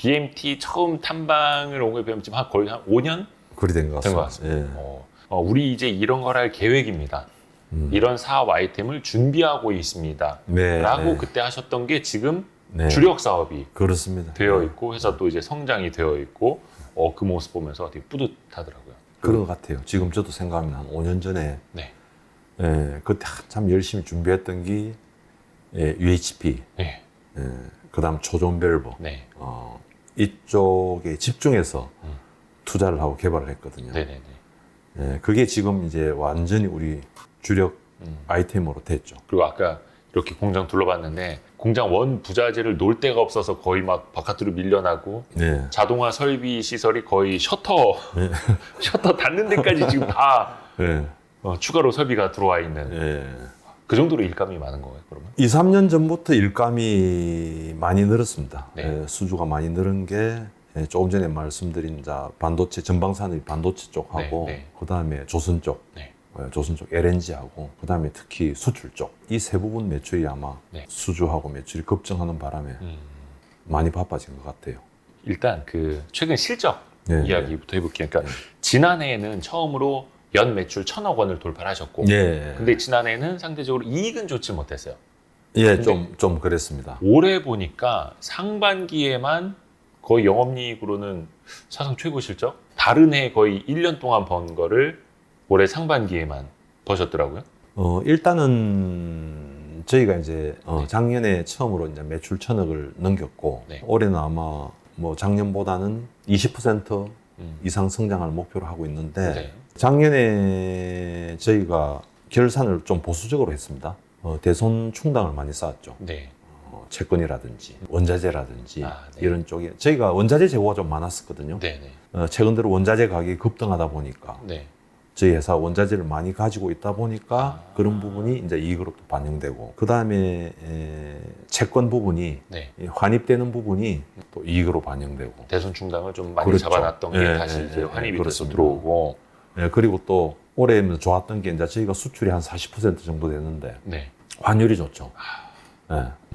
BMT 처음 탐방을 온 거에 비하면 지금 거의 한 5년 그리 된 것 된 것 같습니다. 같습니다. 예. 우리 이제 이런 걸 할 계획입니다. 이런 사업 아이템을 준비하고 있습니다. 네, 라고 네. 그때 하셨던 게 지금 네. 주력 사업이 그렇습니다. 되어 있고 회사도 이제 성장이 되어 있고 그 모습 보면서 되게 뿌듯하더라고요. 그런 것 같아요. 지금 저도 생각하면 한 5년 전에 네. 예, 그때 한참 열심히 준비했던 게 UHP, 네. 그다음 초전별버 네. 이쪽에 집중해서 투자를 하고 개발을 했거든요. 네네네. 예, 그게 지금 이제 완전히 우리 주력 아이템으로 됐죠. 그리고 아까 이렇게 공장 둘러봤는데 공장 원 부자재를 놓을 데가 없어서 거의 막 바깥으로 밀려나고 네. 자동화 설비 시설이 거의 셔터 닫는 데까지 지금 다 네. 추가로 설비가 들어와 있는 네. 그 정도로 일감이 많은 거예요, 그러면? 2, 3년 전부터 일감이 많이 늘었습니다. 네. 수주가 많이 늘은 게 조금 전에 말씀드린 반도체, 전방산업이 반도체 쪽하고 네, 네. 그다음에 조선 쪽, 네. 조선 쪽 LNG하고 그다음에 특히 수출 쪽 이 세 부분 매출이 아마 네. 수주하고 매출이 급증하는 바람에 많이 바빠진 것 같아요. 일단 그 최근 실적 네, 이야기부터 해볼게요. 그러니까 지난해에는 처음으로 연 매출 1,000억 원을 돌파하셨고 예. 근데 지난해에는 상대적으로 이익은 좋지 못했어요. 예, 좀 그랬습니다. 올해 보니까 상반기에만 거의 영업이익으로는 사상 최고 실적? 다른 해 거의 1년 동안 번 거를 올해 상반기에만 버셨더라고요. 일단은 저희가 이제 작년에 처음으로 이제 매출 1,000억을 넘겼고 네. 올해는 아마 뭐 작년보다는 20% 이상 성장을 목표로 하고 있는데 네. 작년에 저희가 결산을 좀 보수적으로 했습니다. 대손 충당을 많이 쌓았죠. 네. 채권이라든지 원자재라든지 네. 이런 쪽에 저희가 원자재 재고가 좀 많았었거든요. 네네. 최근 들어 원자재 가격이 급등하다 보니까 네. 저희 회사 원자재를 많이 가지고 있다 보니까 그런 부분이 이제 이익으로 또 반영되고 그 다음에 채권 부분이 네. 환입되는 부분이 또 이익으로 반영되고 대손 충당을 좀 많이 그렇죠. 잡아놨던 게 예, 다시 예, 이제 예, 환입이 돼서 그렇습니다. 들어오고. 그리고 또 올해 좋았던 게 이제 저희가 수출이 한 40% 정도 되는데 네. 환율이 좋죠.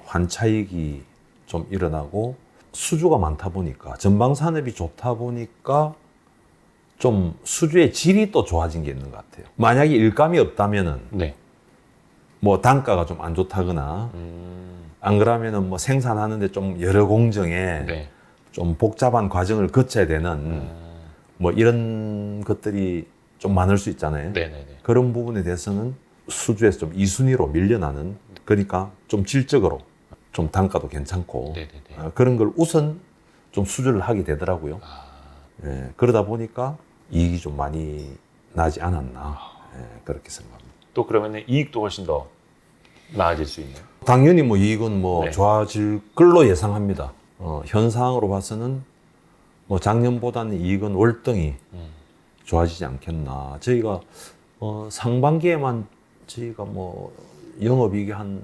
환차익이 좀 일어나고 수주가 많다 보니까 전방 산업이 좋다 보니까 좀 수주의 질이 또 좋아진 게 있는 것 같아요. 만약에 일감이 없다면은 네. 뭐 단가가 좀 안 좋다거나 안 그러면은 뭐 생산하는데 좀 여러 공정에 네. 좀 복잡한 과정을 거쳐야 되는 뭐 이런 것들이 좀 많을 수 있잖아요. 네네네. 그런 부분에 대해서는 수주에서 좀 2순위로 밀려나는, 그러니까 좀 질적으로 좀 단가도 괜찮고 네네네. 그런 걸 우선 좀 수주를 하게 되더라고요. 그러다 보니까 이익이 좀 많이 나지 않았나 그렇게 생각합니다. 또 그러면 이익도 훨씬 더 나아질 수 있네요. 당연히 뭐 이익은 뭐 네. 좋아질 걸로 예상합니다. 현 상황으로 봐서는 뭐 작년보다는 이익은 월등히 좋아지지 않겠나. 저희가 상반기에만 저희가 뭐 영업이익이 한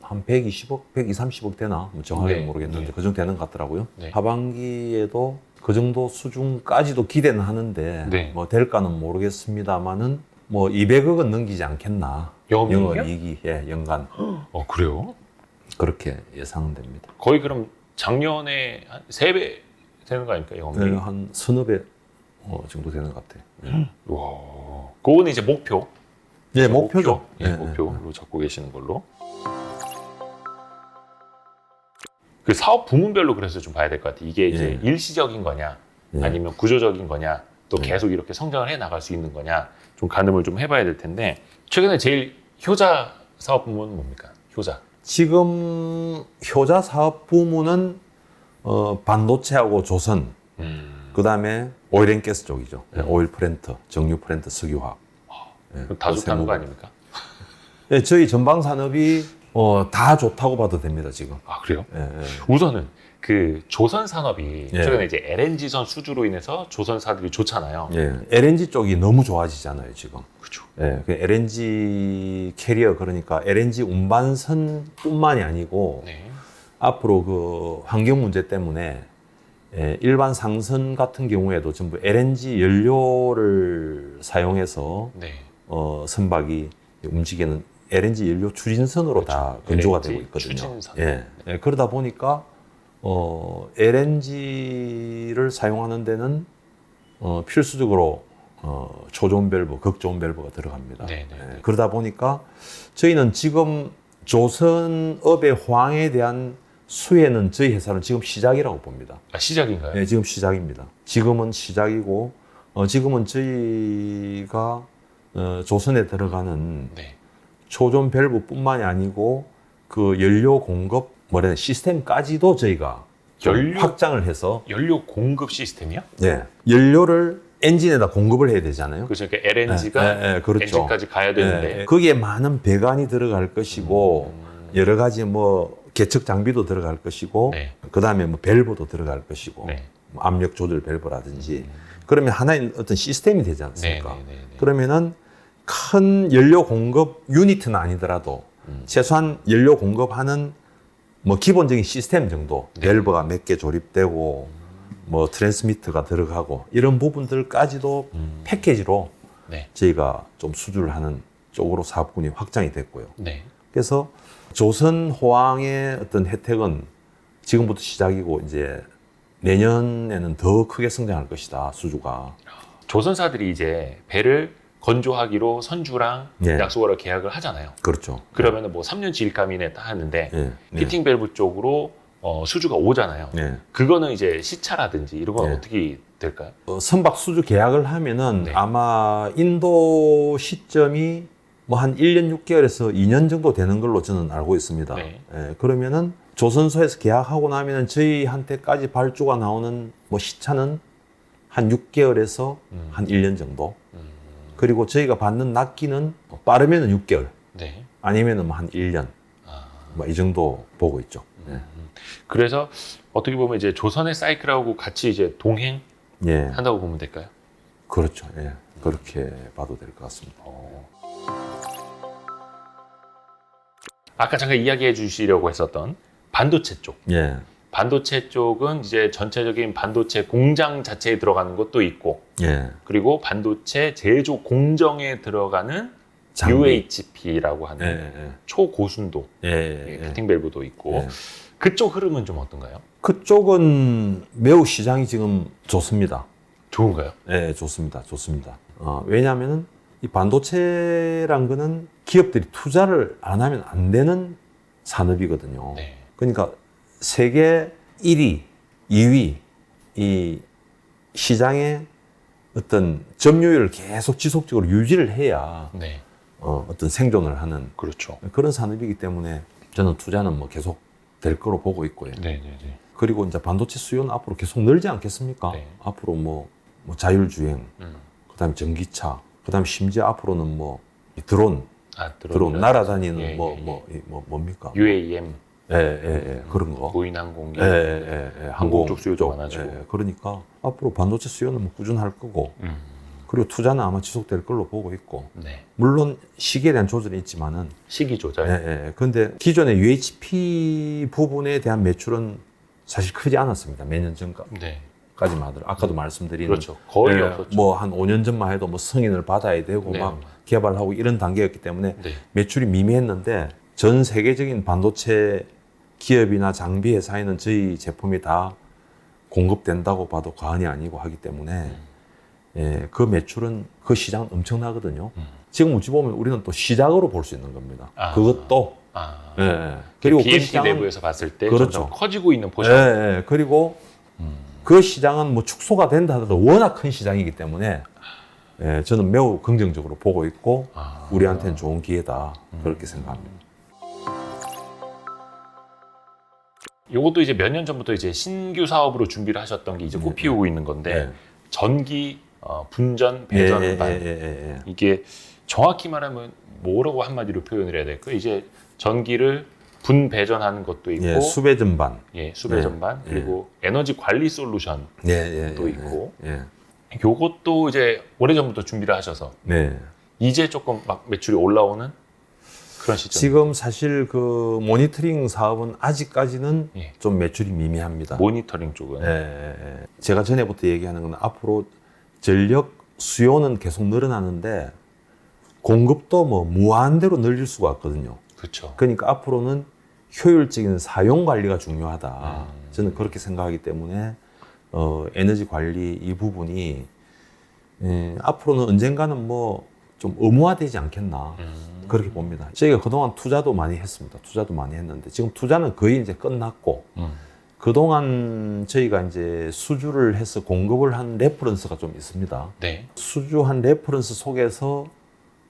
120억, 130억 되나? 뭐 정확하게 네. 모르겠는데 네. 그 정도 되는 것 같더라고요. 네. 하반기에도 그 정도 수준까지도 기대는 하는데 네. 뭐 될까는 모르겠습니다만은 뭐 200억은 넘기지 않겠나. 영업이익이요? 영업이익이 연간 그래요? 그렇게 예상됩니다. 거의 그럼 작년에 한 3배 되는 거 아닙니까, 영업이익? 한 서너 배 정도 되는 것 같아요. 와, 그거는 이제 목표. 예, 목표죠. 예, 목표로 잡고 계시는 걸로. 그 사업 부문별로 그래서 좀 봐야 될 것 같아요. 이게 이제 일시적인 거냐, 아니면 구조적인 거냐, 또 계속 이렇게 성장을 해 나갈 수 있는 거냐, 좀 가늠을 좀 해봐야 될 텐데, 최근에 제일 효자 사업 부문은 뭡니까? 효자. 지금 효자 사업 부문은 반도체하고 조선, 그 다음에 오일앤가스 쪽이죠. 오일 플랜트, 정유 플랜트, 석유화학. 그럼 다 좋다는 거 아닙니까? 예, 저희 전방 산업이 다 좋다고 봐도 됩니다 지금. 아, 그래요? 예. 우선은 그 조선 산업이 예. 최근에 이제 LNG선 수주로 인해서 조선 산업이 좋잖아요. 예, LNG 쪽이 너무 좋아지잖아요 지금. 그렇죠. 예, 그 LNG 캐리어, 그러니까 LNG 운반선뿐만이 아니고 네. 앞으로 그 환경 문제 때문에 일반 상선 같은 경우에도 전부 LNG 연료를 사용해서 네. 선박이 움직이는 LNG 연료 추진선으로 다 건조가 LNG 되고 있거든요. 추진선. 예, 그러다 보니까 LNG를 사용하는 데는 필수적으로 초저온 밸브, 극저온 밸브가 들어갑니다. 네. 그러다 보니까 저희는 지금 조선업의 호황에 대한 수혜는 저희 회사는 지금 시작이라고 봅니다. 아, 시작인가요? 네, 지금 시작입니다. 지금은 시작이고 지금은 저희가 조선에 들어가는 네. 초전 밸브뿐만이 아니고 그 연료 공급 시스템까지도 저희가 좀 확장을 해서 연료 공급 시스템이요? 네, 연료를 엔진에다 공급을 해야 되잖아요. 그렇죠. 그러니까 LNG가 그렇죠. 엔진까지 가야 되는데 거기에 많은 배관이 들어갈 것이고 여러 가지 뭐 계측 장비도 들어갈 것이고 네. 그다음에 뭐 밸브도 들어갈 것이고 네. 뭐 압력 조절 밸브라든지 그러면 하나의 어떤 시스템이 되지 않습니까? 네. 그러면은 큰 연료 공급 유니트는 아니더라도 최소한 연료 공급하는 뭐 기본적인 시스템 정도 밸브가 몇 개 조립되고 뭐 트랜스미터가 들어가고 이런 부분들까지도 패키지로 네. 저희가 좀 수주를 하는 쪽으로 사업군이 확장이 됐고요. 네. 그래서 조선 호황의 어떤 혜택은 지금부터 시작이고 이제 내년에는 더 크게 성장할 것이다, 수주가. 조선사들이 이제 배를 건조하기로 선주랑 예. 약속으로 계약을 하잖아요. 그렇죠. 그러면은 뭐 3년 일감이네 딱 하는데 예. 피팅 밸브 쪽으로 수주가 오잖아요. 예. 그거는 이제 시차라든지 이런 건 예. 어떻게 될까요? 선박 수주 계약을 하면은 네. 아마 인도 시점이 뭐 한 1년 6개월에서 2년 정도 되는 걸로 저는 알고 있습니다. 네. 예, 그러면은 조선소에서 계약하고 나면은 저희한테까지 발주가 나오는 뭐 시차는 한 6개월에서 한 1년 정도. 그리고 저희가 받는 납기는 빠르면은 6개월, 네. 아니면은 뭐 한 1년, 아. 뭐 이 정도 보고 있죠. 예. 그래서 어떻게 보면 이제 조선의 사이클하고 같이 이제 동행한다고 예, 보면 될까요? 그렇죠. 예, 그렇게 봐도 될 것 같습니다. 아까 잠깐 이야기해 주시려고 했었던 반도체 쪽. 예, 반도체 쪽은 이제 전체적인 반도체 공장 자체에 들어가는 것도 있고, 예, 그리고 반도체 제조 공정에 들어가는 장비. UHP라고 하는 예, 초고순도 예, 예. 피팅 밸브도 있고, 예. 그쪽 흐름은 좀 어떤가요? 그쪽은 매우 시장이 지금 좋습니다. 좋은가요? 예, 좋습니다. 좋습니다. 왜냐하면은 이 반도체란 거는 기업들이 투자를 안 하면 안 되는 산업이거든요. 네. 그러니까 세계 1위, 2위 이 시장의 어떤 점유율을 계속 지속적으로 유지를 해야 네. 어떤 생존을 하는 그렇죠. 그런 산업이기 때문에 저는 투자는 뭐 계속 될 거로 보고 있고요. 네. 그리고 이제 반도체 수요는 앞으로 계속 늘지 않겠습니까? 네. 앞으로 뭐 자율주행, 그다음에 전기차, 그다음에 심지어 앞으로는 뭐 이 드론 날아다니는 뭡니까? UAM, 그런 거. 무인 항공기, 항공 쪽 수요도 많아지고. 그러니까 앞으로 반도체 수요는 뭐 꾸준할 거고, 그리고 투자는 아마 지속될 걸로 보고 있고, 네. 물론 시기에 대한 조절이 있지만은, 시기 조절. 그런데 기존의 UHP 부분에 대한 매출은 사실 크지 않았습니다. 몇 년 전까지만 네. 하더라도 아까도 말씀드린 그렇죠. 거의 없었죠. 뭐 한 5년 전만 해도 뭐 승인을 받아야 되고 네. 막 개발하고 이런 단계였기 때문에 네. 매출이 미미했는데 전 세계적인 반도체 기업이나 장비 회사에는 저희 제품이 다 공급된다고 봐도 과언이 아니고 하기 때문에 그 매출은 그 시장은 엄청나거든요. 지금 어찌 보면 우리는 또 시작으로 볼 수 있는 겁니다. 그것도 그리고 그리고 BMT 내부에서 봤을 때 그렇죠. 점점 커지고 있는 포션. 그리고 그 시장은 뭐 축소가 된다 하더라도 워낙 큰 시장이기 때문에 저는 매우 긍정적으로 보고 있고 우리한테는 좋은 기회다 그렇게 생각합니다. 이것도 이제 몇 년 전부터 이제 신규 사업으로 준비를 하셨던 게 이제 꽃피우고 있는 건데 전기 분전 배전반 이게 정확히 말하면 뭐라고 한마디로 표현을 해야 될까요? 이제 전기를 분배전하는 것도 있고 수배전반 수배전반 그리고 에너지 관리 솔루션도 있고 요것도 이제 오래전부터 준비를 하셔서 이제 조금 막 매출이 올라오는 그런 시점. 지금 사실 그 모니터링 사업은 아직까지는 좀 매출이 미미합니다. 모니터링 쪽은 제가 전에부터 얘기하는 건 앞으로 전력 수요는 계속 늘어나는데 공급도 뭐 무한대로 늘릴 수가 없거든요. 그렇죠. 그러니까 앞으로는 효율적인 사용 관리가 중요하다. 저는 그렇게 생각하기 때문에 에너지 관리 이 부분이 앞으로는 언젠가는 뭐 좀 의무화되지 않겠나 그렇게 봅니다. 저희가 그동안 투자도 많이 했습니다. 투자도 많이 했는데 지금 투자는 거의 이제 끝났고 그동안 저희가 이제 수주를 해서 공급을 한 레퍼런스가 좀 있습니다. 네. 수주한 레퍼런스 속에서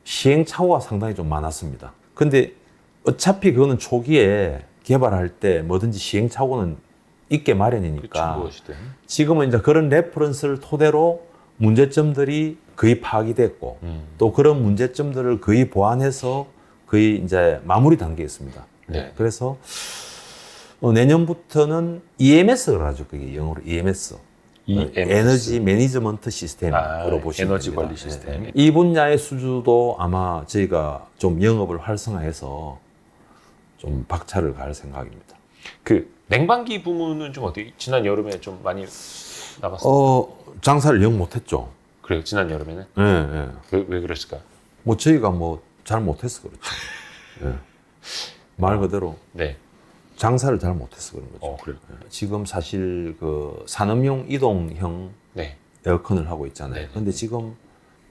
시행착오가 상당히 좀 많았습니다. 근데 어차피 그거는 초기에 개발할 때 뭐든지 시행착오는 있게 마련이니까 무엇이든. 지금은 이제 그런 레퍼런스를 토대로 문제점들이 거의 파악이 됐고 또 그런 문제점들을 거의 보완해서 거의 이제 마무리 단계에 있습니다. 네. 그래서 내년부터는 EMS를 하죠. 그게 영어로 EMS. 에너지 매니지먼트 시스템으로 보시면 에너지 됩니다. 관리 시스템. 네. 이 분야의 수주도 아마 저희가 좀 영업을 활성화해서 좀 박차를 가할 생각입니다. 그 냉방기 부문은 좀 어떻게 지난 여름에 좀 많이 나갔어요? 장사를 영 못했죠. 그래요. 지난 여름에는 네, 네. 왜 그랬을까? 뭐 저희가 뭐 잘 못해서 그렇죠. 네. 말 그대로 네. 장사를 잘 못해서 그런 거죠. 그래요. 지금 사실 그 산업용 이동형 네. 에어컨을 하고 있잖아요. 네네. 근데 지금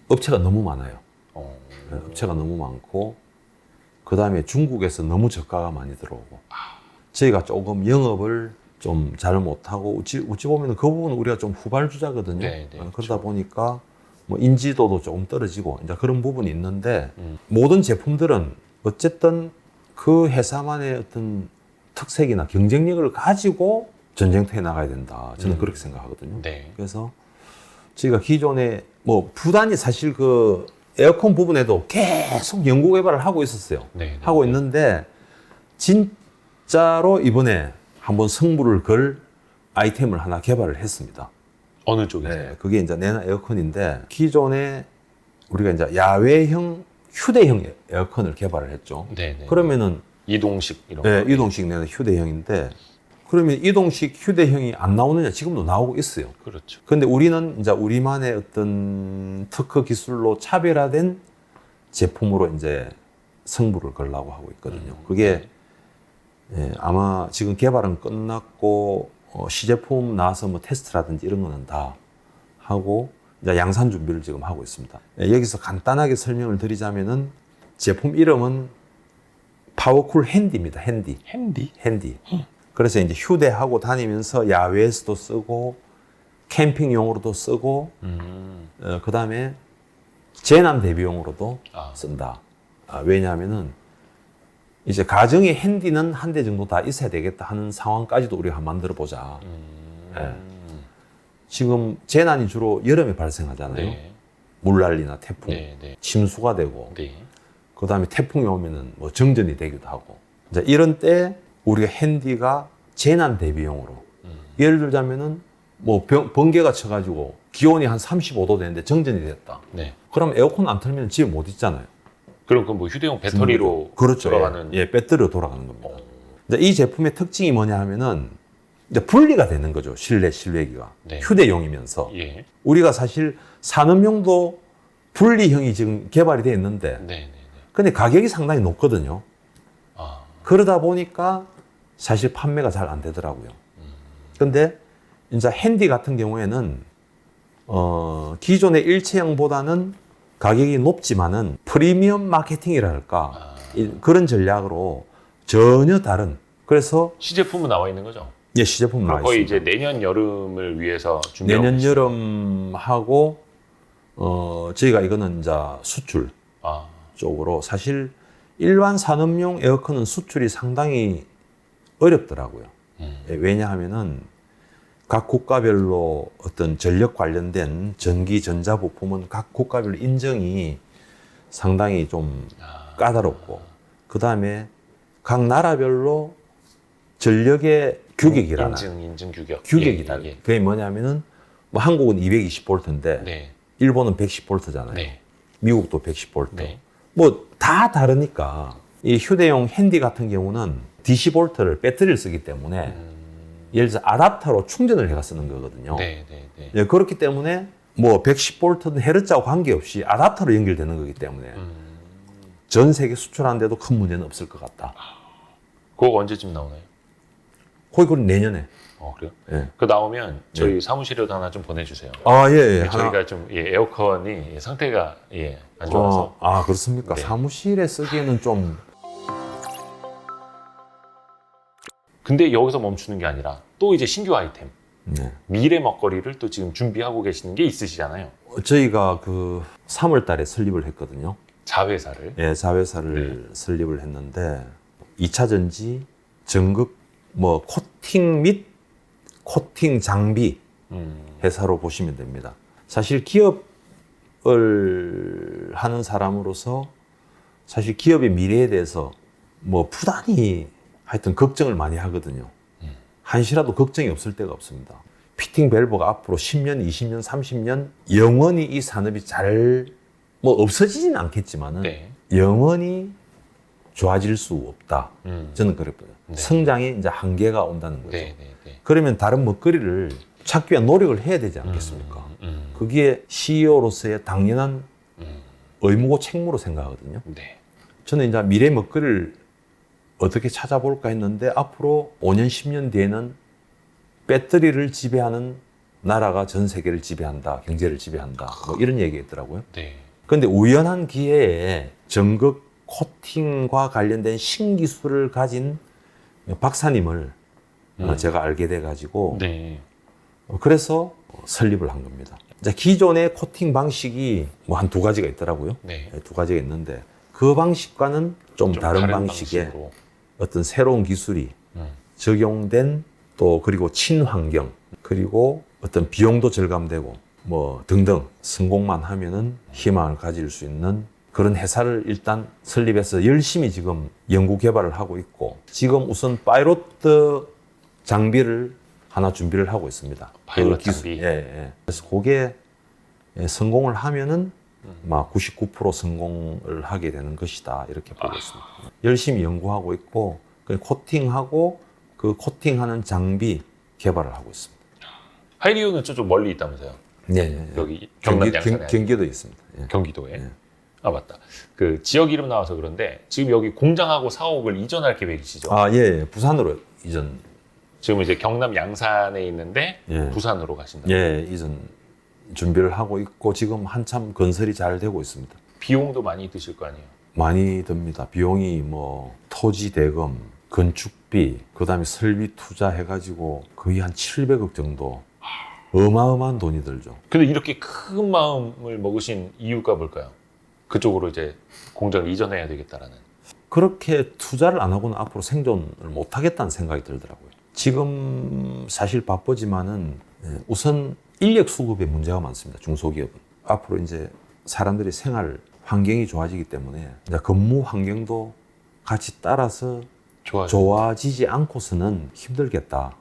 업체가 너무 많아요. 어. 네, 업체가 너무 많고 그 다음에 중국에서 너무 저가가 많이 들어오고 저희가 조금 영업을 좀 잘 못하고 어찌 보면 그 부분은 우리가 좀 후발주자거든요. 네, 네, 그러다 그렇죠. 보니까 뭐 인지도도 조금 떨어지고 이제 그런 부분이 있는데 모든 제품들은 어쨌든 그 회사만의 어떤 특색이나 경쟁력을 가지고 전쟁터에 나가야 된다. 저는 그렇게 생각하거든요. 네. 그래서 저희가 기존에 뭐 부단히 사실 그 에어컨 부분에도 계속 연구 개발을 하고 있었어요. 네. 하고 있는데 진짜로 이번에 한번 승부를 걸 아이템을 하나 개발을 했습니다. 어느 쪽이세요? 네, 그게 이제 내나 에어컨인데 기존에 우리가 이제 야외형 휴대형 에어컨을 개발을 했죠. 네. 네. 그러면은 이동식 이런 네, 거. 이동식 내는 휴대형인데 그러면 이동식 휴대형이 안 나오느냐? 지금도 나오고 있어요. 그렇죠. 근데 우리는 이제 우리만의 어떤 특허 기술로 차별화된 제품으로 이제 승부를 걸려고 하고 있거든요. 그게 아마 지금 개발은 끝났고 시제품 나와서 뭐 테스트라든지 이런 거는 다 하고 이제 양산 준비를 지금 하고 있습니다. 여기서 간단하게 설명을 드리자면은 제품 이름은 파워쿨 핸디입니다. 핸디. 그래서 이제 휴대하고 다니면서 야외에서도 쓰고 캠핑용으로도 쓰고 그 다음에 재난 대비용으로도 쓴다. 왜냐하면은 이제 가정에 핸디는 한 대 정도 다 있어야 되겠다 하는 상황까지도 우리가 만들어 보자. 지금 재난이 주로 여름에 발생하잖아요. 네. 물난리나 태풍, 네. 네. 침수가 되고, 네. 그 다음에 태풍이 오면은 뭐 정전이 되기도 하고. 이제 이런 때 우리가 핸디가 재난 대비용으로 예를 들자면은 뭐 번개가 쳐가지고 기온이 한 35도 되는데 정전이 됐다. 네. 그럼 에어컨 안 틀면 집에 못 있잖아요. 그럼 그 뭐 휴대용 배터리로 그렇죠. 돌아가는. 예, 배터리로 돌아가는 겁니다. 이제 이 제품의 특징이 뭐냐 하면은 이제 분리가 되는 거죠. 실외기가. 네. 휴대용이면서. 예. 우리가 사실 산업용도 분리형이 지금 개발이 되어 있는데 네. 근데 가격이 상당히 높거든요. 그러다 보니까 사실 판매가 잘 안 되더라고요. 근데 이제 핸디 같은 경우에는 기존의 일체형보다는 가격이 높지만은 프리미엄 마케팅이랄까 그런 전략으로 전혀 다른 그래서 시제품은 나와 있는 거죠? 시제품 나와 거의 있습니다. 이제 내년 여름을 위해서 준비하고 내년 있어요. 여름하고 저희가 이거는 이제 수출 쪽으로 사실 일반 산업용 에어컨은 수출이 상당히 어렵더라고요. 왜냐하면은 각 국가별로 어떤 전력 관련된 전기 전자 부품은 각 국가별로 인정이 상당히 좀 까다롭고 그 다음에 각 나라별로 전력의 규격이라나 인증 규격이다. 예. 그게 뭐냐면은 뭐 한국은 220볼트인데 네. 일본은 110볼트잖아요. 네. 미국도 110볼트. 네. 뭐 다 다르니까 이 휴대용 핸디 같은 경우는 DC 볼트를 배터리를 쓰기 때문에 예를 들어서 아답터로 충전을 해가 쓰는 거거든요. 네. 예, 그렇기 때문에 뭐 110볼트든 헤르츠하고 관계없이 아답터로 연결되는 거기 때문에 전 세계 수출하는데도 큰 문제는 없을 것 같다. 그거 언제쯤 나오나요? 거의 그건 내년에. 그래요? 예. 그 나오면 저희 사무실에도 하나 좀 보내주세요. 아, 예, 예. 저희가 좀 에어컨이 상태가 안 좋아서. 아, 그렇습니까? 네. 사무실에 쓰기에는 좀. 근데 여기서 멈추는 게 아니라 또 이제 신규 아이템, 네. 미래 먹거리를 또 지금 준비하고 계시는 게 있으시잖아요. 저희가 그 3월 달에 설립을 했거든요. 자회사를. 예, 자회사를 설립을 했는데 2차 전지, 전극, 뭐 코팅 및 코팅 장비 회사로 보시면 됩니다. 사실 기업을 하는 사람으로서 사실 기업의 미래에 대해서 뭐 부단히 하여튼 걱정을 많이 하거든요. 한시라도 걱정이 없을 데가 없습니다. 피팅 밸브가 앞으로 10년, 20년, 30년 영원히 이 산업이 잘 뭐 없어지지는 않겠지만은 네. 영원히 좋아질 수 없다. 저는 그랬거든요. 네. 성장에 이제 한계가 온다는 거죠. 네, 네, 네. 그러면 다른 먹거리를 찾기 위한 노력을 해야 되지 않겠습니까? 그게 CEO로서의 당연한 의무고 책무로 생각하거든요. 네. 저는 이제 미래 먹거리를 어떻게 찾아볼까 했는데 앞으로 5년, 10년 뒤에는 배터리를 지배하는 나라가 전 세계를 지배한다, 경제를 지배한다, 뭐 이런 얘기가 있더라고요. 네. 그런데 우연한 기회에 전극 코팅과 관련된 신기술을 가진 박사님을 제가 알게 돼가지고 네. 그래서 설립을 한 겁니다. 이제 기존의 코팅 방식이 뭐 한 두 가지가 있더라고요. 네. 두 가지가 있는데 그 방식과는 좀 다른 방식의 방식으로. 어떤 새로운 기술이 적용된 또 그리고 친환경 그리고 어떤 비용도 절감되고 뭐 등등 성공만 하면은 희망을 가질 수 있는 그런 회사를 일단 설립해서 열심히 지금 연구 개발을 하고 있고 지금 우선 파이로트 장비를 하나 준비를 하고 있습니다. 파일럿 그 장비. 예. 그래서 그게 성공을 하면은 막 99% 성공을 하게 되는 것이다 이렇게 보고 있습니다. 열심히 연구하고 있고 그 코팅하고 그 코팅하는 장비 개발을 하고 있습니다. 하이리오는 좀 멀리 있다면서요? 네. 여기 경남 양산에. 경기도에 있습니다. 예. 경기도에. 네. 아 맞다. 그 지역 이름 나와서 그런데 지금 여기 공장하고 사옥을 이전할 계획이시죠? 아, 예. 부산으로 이전. 지금 이제 경남 양산에 있는데 예. 부산으로 가신다. 예, 이전 준비를 하고 있고 지금 한참 건설이 잘 되고 있습니다. 비용도 많이 드실 거 아니에요? 많이 듭니다. 비용이 뭐 토지 대금, 건축비, 그다음에 설비 투자 해가지고 거의 한 700억 정도. 어마어마한 돈이 들죠. 근데 이렇게 큰 마음을 먹으신 이유가 뭘까요? 그쪽으로 이제 공장을 이전해야 되겠다라는. 그렇게 투자를 안 하고는 앞으로 생존을 못 하겠다는 생각이 들더라고요. 지금 사실 바쁘지만은 우선 인력 수급에 문제가 많습니다. 중소기업은. 앞으로 이제 사람들이 생활 환경이 좋아지기 때문에 이제 근무 환경도 같이 따라서 좋아지지 않고서는 힘들겠다.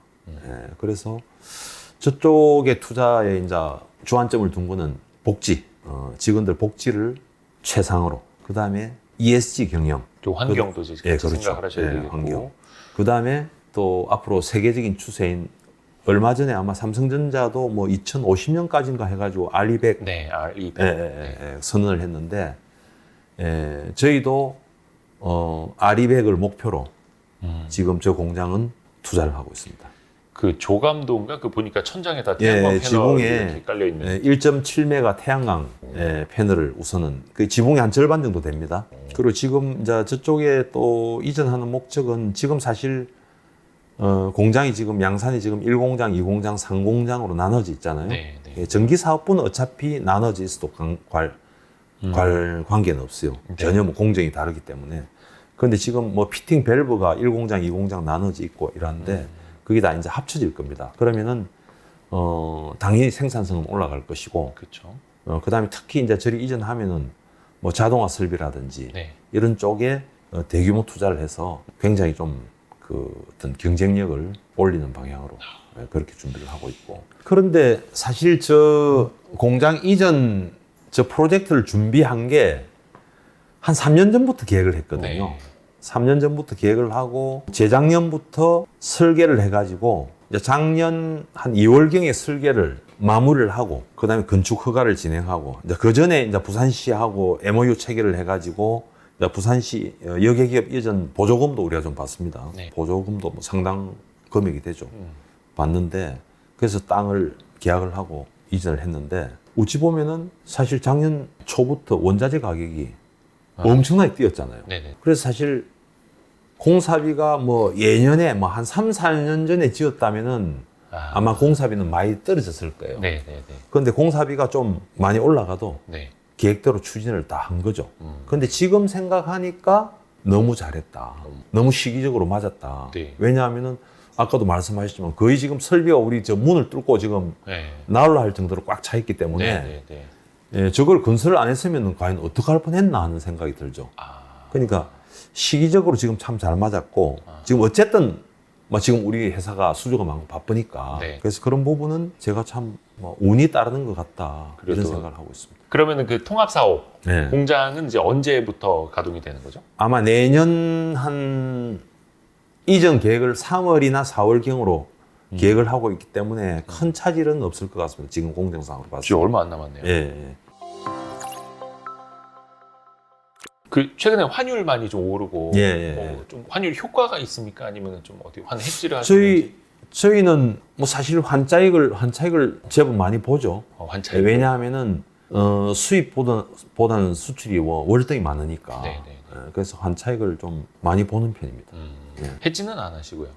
그래서 저쪽에 투자에 이제 주안점을 둔 거는 복지, 직원들 복지를 최상으로. 그 다음에 ESG 경영. 또 환경도 같이 생각을 하셔야 되겠고. 환경. 그 다음에 또 앞으로 세계적인 추세인 얼마 전에 아마 삼성전자도 뭐 2050년까지인가 해가지고 R200 네, R200 선언을 했는데 저희도 R200을 목표로 지금 저 공장은 투자를 하고 있습니다. 그 조감도인가 그 보니까 천장에다 태양광 패널이 지붕에 이렇게 깔려 있는. 1.7메가 태양광 패널을 우선은 그 지붕의 한 절반 정도 됩니다. 그리고 지금 이제 저쪽에 또 이전하는 목적은 지금 사실 공장이 지금 양산이 지금 1공장, 2공장, 3공장으로 나눠져 있잖아요. 네. 전기 사업부는 어차피 나눠져 있어도 관계는 없어요. 전혀 뭐 공정이 다르기 때문에. 그런데 지금 뭐 피팅 밸브가 1공장, 2공장 나눠져 있고 이러는데 그게 다 이제 합쳐질 겁니다. 그러면은 당연히 생산성은 올라갈 것이고, 그렇죠. 그다음에 특히 이제 저리 이전하면은 뭐 자동화 설비라든지 네. 이런 쪽에 대규모 투자를 해서 굉장히 좀 그 어떤 경쟁력을 올리는 방향으로 그렇게 준비를 하고 있고. 그런데 사실 저 공장 이전 저 프로젝트를 준비한 게 한 3년 전부터 계획을 했거든요. 네. 3년 전부터 계획을 하고 재작년부터 설계를 해가지고 이제 작년 한 2월경에 설계를 마무리를 하고 그다음에 건축 허가를 진행하고 이제 그 전에 이제 부산시하고 MOU 체결을 해가지고 이제 부산시 여객기업 이전 보조금도 우리가 좀 받습니다. 네. 보조금도 뭐 상당 금액이 되죠. 받는데 그래서 땅을 계약을 하고 이전을 했는데 어찌 보면은 사실 작년 초부터 원자재 가격이 엄청나게 뛰었잖아요. 네네. 그래서 사실 공사비가 뭐 예년에 뭐 한 3, 4년 전에 지었다면은 아마 공사비는 많이 떨어졌을 거예요. 네네네. 그런데 공사비가 좀 많이 올라가도 네. 계획대로 추진을 다 한 거죠. 그런데 지금 생각하니까 너무 잘했다. 너무 시기적으로 맞았다. 네. 왜냐하면은 아까도 말씀하셨지만 거의 지금 설비가 우리 저 문을 뚫고 지금 네. 나올라 할 정도로 꽉 차 있기 때문에 네네네. 예, 저걸 건설을 안 했으면 과연 어떻게 할 뻔했나 하는 생각이 들죠. 그러니까 시기적으로 지금 참 잘 맞았고 지금 어쨌든 뭐 지금 우리 회사가 수주가 많고 바쁘니까 네. 그래서 그런 부분은 제가 참 뭐 운이 따르는 것 같다 이런 그래도- 생각을 하고 있습니다. 그러면은 그 통합 사업 네. 공장은 이제 언제부터 가동이 되는 거죠? 아마 내년 한 이전 계획을 3월이나 4월경으로 계획을 하고 있기 때문에 큰 차질은 없을 것 같습니다. 지금 공정상으로 봤을 때. 지금 얼마 안 남았네요. 예, 예. 그 최근에 환율 많이 좀 오르고 예, 예, 뭐 좀 환율 효과가 있습니까? 아니면 좀 어디 환 해지를 하시는지? 저희는 뭐 사실 환차익을 제법 많이 보죠. 환차익. 왜냐하면은 수입보다는 수출이 월등히 많으니까. 네, 네, 예, 그래서 환차익을 좀 많이 보는 편입니다. 네. 해지는 안 하시고요.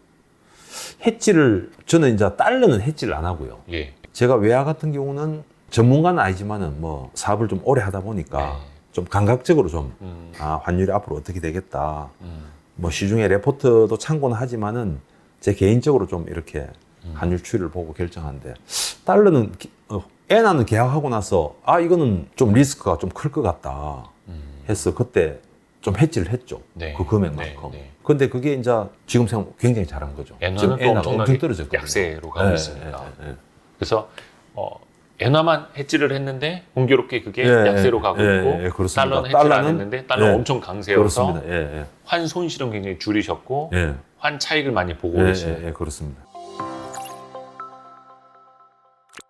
저는 이제 달러는 해지를 안 하고요. 예. 제가 외화 같은 경우는 전문가는 아니지만은 뭐 사업을 좀 오래 하다 보니까 네. 좀 감각적으로 좀 음, 환율이 앞으로 어떻게 되겠다. 음, 뭐 시중에 레포트도 참고는 하지만은 제 개인적으로 좀 이렇게 환율 추이를 보고 결정하는데 달러는 엔화는 계약하고 나서 이거는 좀 리스크가 좀 클 것 같다 해서 그때 좀 해지를 했죠. 네. 그 금액만큼. 네, 네. 근데 그게 이제 지금 생각 굉장히 잘한 거죠. 지금 엔화는 또 엔화가 엄청나게 엄청 떨어졌거든요. 약세로 가고 예, 있습니다. 예, 예. 그래서 엔화만 해지를 했는데 공교롭게 그게 예, 약세로 가고 예, 있고 예, 그렇습니다. 달러는 해지를 안 달러는- 했는데 달러 예, 엄청 강세여서 그렇습니다. 예, 환 손실은 굉장히 줄이셨고 예. 예. 환 차익을 많이 보고 예, 계시는. 예, 그렇습니다.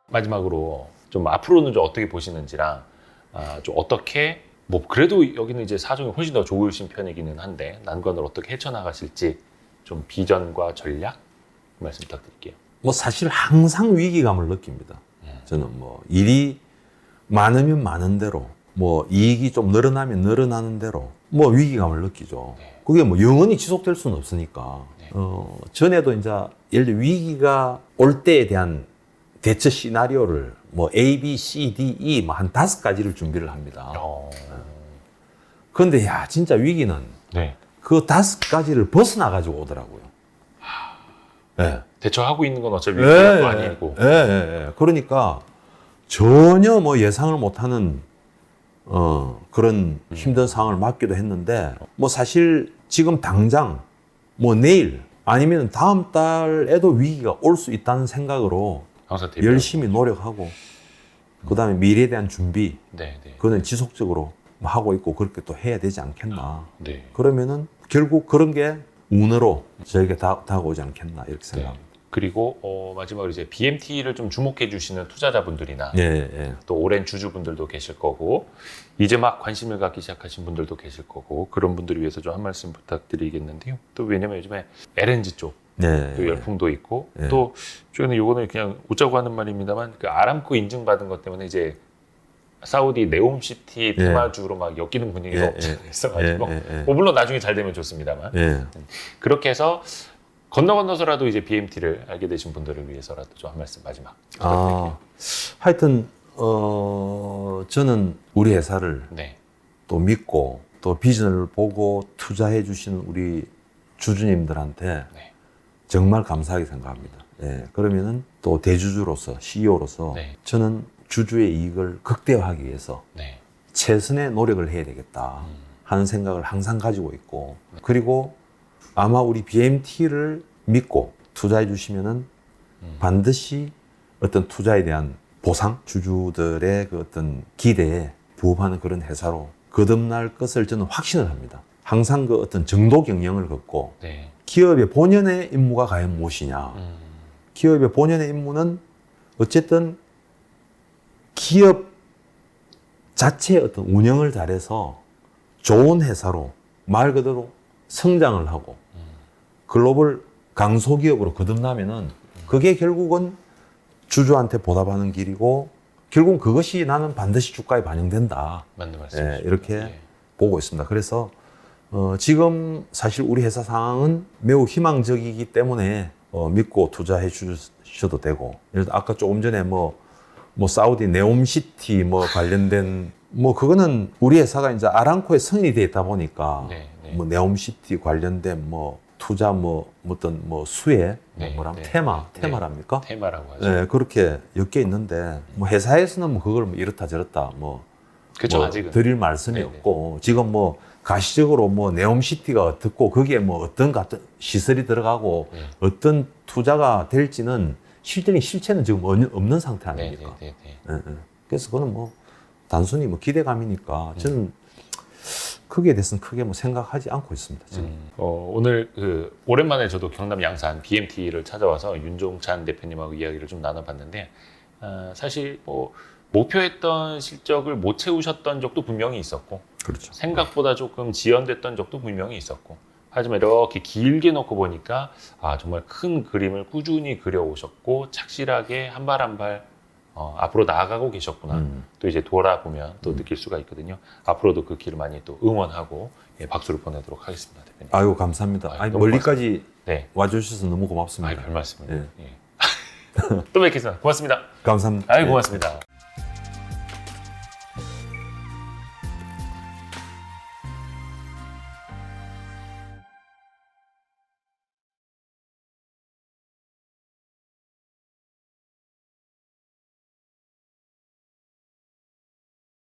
마지막으로 좀 앞으로는 좀 어떻게 보시는지랑 좀 어떻게 뭐 그래도 여기는 이제 사정이 훨씬 더 좋으신 편이기는 한데 난관을 어떻게 헤쳐나가실지 좀 비전과 전략 말씀 부탁드릴게요. 뭐 사실 항상 위기감을 느낍니다. 저는 뭐 일이 많으면 많은 대로 뭐 이익이 좀 늘어나면 늘어나는 대로 뭐 위기감을 느끼죠. 네. 그게 뭐 영원히 지속될 수는 없으니까. 네. 전에도 이제 예를 들어 위기가 올 때에 대한 대처 시나리오를 뭐 A, B, C, D, E 뭐 한 5가지를 준비를 합니다. 그런데 야 진짜 위기는 네. 그 5가지를 벗어나 가지고 오더라고요. 네. 대처하고 있는 건 어차피 위기가 아니고. 그러니까 전혀 뭐 예상을 못하는 그런 힘든 상황을 맞기도 했는데 뭐 사실 지금 당장 뭐 내일 아니면 다음 달에도 위기가 올 수 있다는 생각으로 항상 대비. 열심히 노력하고 그다음에 미래에 대한 준비 네, 네. 그거는 지속적으로 하고 있고 그렇게 또 해야 되지 않겠나. 네. 그러면은 결국 그런 게 운으로 저에게 다가오지 않겠나 이렇게 생각합니다. 그리고 마지막으로 이제 BMT를 좀 주목해 주시는 투자자분들이나 예. 또 오랜 주주분들도 계실 거고 이제 막 관심을 갖기 시작하신 분들도 계실 거고 그런 분들을 위해서 좀 한 말씀 부탁드리겠는데요. 또 왜냐면 요즘에 LNG 쪽 네. 또 열풍도 있고 네. 또 최근에 요거는 그냥 웃자고 하는 말입니다만 그 아람코 인증받은 것 때문에 이제 사우디 네옴시티 예. 테마주로 막 엮이는 분위기가 예, 엄청 예. 있어가지고 예. 뭐 물론 나중에 잘 되면 좋습니다만 예. 그렇게 해서 건너서라도 이제 BMT를 알게 되신 분들을 위해서라도 좀 한 말씀 마지막 부탁드릴게요. 하여튼 저는 우리 회사를 네. 또 믿고 또 비전을 보고 투자해 주시는 우리 주주님들한테 네. 정말 감사하게 생각합니다. 예. 그러면은 또 대주주로서 CEO로서 네. 저는 주주의 이익을 극대화하기 위해서 네. 최선의 노력을 해야 되겠다 하는 생각을 항상 가지고 있고 그리고 아마 우리 BMT를 믿고 투자해 주시면은 반드시 어떤 투자에 대한 보상, 주주들의 그 어떤 기대에 부합하는 그런 회사로 거듭날 것을 저는 확신을 합니다. 항상 그 어떤 정도 경영을 걷고 네. 기업의 본연의 임무가 과연 무엇이냐. 기업의 본연의 임무는 어쨌든 기업 자체의 어떤 운영을 잘해서 좋은 회사로 말 그대로 성장을 하고 글로벌 강소기업으로 거듭나면은 그게 결국은 주주한테 보답하는 길이고 결국은 그것이 나는 반드시 주가에 반영된다. 맞는 말씀이시죠. 예, 이렇게 예. 보고 있습니다. 그래서 지금 사실 우리 회사 상황은 매우 희망적이기 때문에 믿고 투자해 주셔도 되고, 예를 들어 아까 조금 전에 뭐 사우디 네옴시티 뭐 관련된 뭐 그거는 우리 회사가 이제 아람코에 성인이 돼 있다 보니까 네, 네. 뭐 네옴시티 관련된 뭐 투자 어떤 수혜 네, 뭐라면 네. 테마랍니까? 테마라고 하죠. 네, 그렇게 엮여 있는데 뭐 회사에서는 뭐 그걸 뭐 이렇다 저렇다 그렇죠. 아직은. 드릴 말씀이 네네. 없고 지금 뭐 가시적으로 뭐 네옴시티가 어떻고 거기에 뭐 어떤 같은 시설이 들어가고 네. 어떤 투자가 될지는 실체는 지금 없는 상태 아닙니까? 네. 예, 예. 그래서 그거는 뭐 단순히 뭐 기대감이니까 저는 거기에 대해서는 크게 뭐 생각하지 않고 있습니다. 지금. 오늘 오랜만에 저도 경남 양산 BMT를 찾아와서 윤종찬 대표님하고 이야기를 좀 나눠봤는데 사실 뭐 목표했던 실적을 못 채우셨던 적도 분명히 있었고 그렇죠. 생각보다 조금 지연됐던 적도 분명히 있었고 하지만 이렇게 길게 놓고 보니까 정말 큰 그림을 꾸준히 그려오셨고 착실하게 한 발 한 발 앞으로 나아가고 계셨구나. 또 이제 돌아보면 또 느낄 수가 있거든요. 앞으로도 그 길을 많이 또 응원하고 박수를 보내도록 하겠습니다, 대표님. 아유 감사합니다. 아유, 아니, 너무 멀리까지 네. 와주셔서 너무 고맙습니다. 별 말씀을. 예. 또 뵙겠습니다. 고맙습니다. 감사합니다. 아유, 예. 고맙습니다.